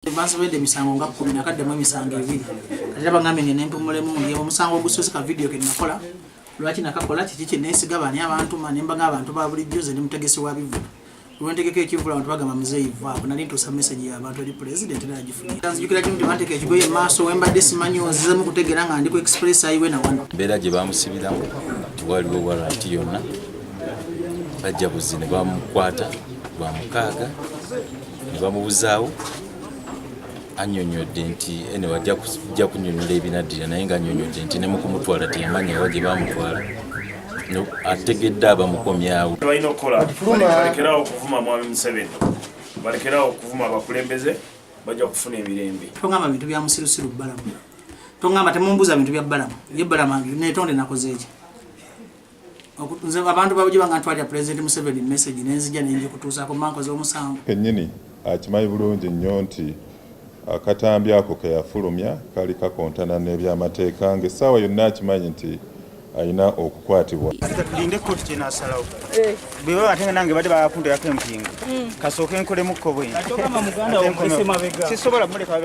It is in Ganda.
Bansabedde emisango nga 10 nakaddemu emisango 2 kati bangambe ngene mpumulemu ngiye omusango ogusoseka video ke nakola lwaki nakakola kiki kinesigabanya abantu manemba ng'abantu ba bulijjo ze ndi mutegesi wa bivu lwentegeka ekivula abantu bagamba muzeeyi vaako nali ntuusa message y'abantu eri president n'agifunira nzijukira kimu tebanteka ekigoye maaso wembadde simanyi ozizemu kutegeera nga ndi ku express highway na wano mbeera gye bamusibiramu tiwaliwo walanti yonna bajja buzi ne bamukwata lwa 6 ne bamubuzaawo annyonnyodde nti ene wajja kunnyonnyola ebinaddira naye nga annyonnyodde nti ne mu kumutwala teyamanya wa gye bamutwala ategedde abamukomyawo balina okukola balekerawo okuvuma mwami Museveni balekerawo okuvuma abakulembeze bajja kufuna emirembe tongamba bintu bya musirusiru bbalamu tongamba temumbuuza bintu bya bbalamu ye bbalamu netonde nakoze eki nze abantu babuje banga ntwalira president Museveni message nenzija nenje kutuusaako mankoze omusango kennyini akimanyi bulungi nnyo nti akatambi ako keyafulumya kali kakontana n'ebyamateeka ng'essaawa yonna akimanyi nti ayina okukwatibwa linde kkooti kyenasalawo bwe ate nga nange badde bakundirako empingu kasooke nkolemukko bwe sisobola muleka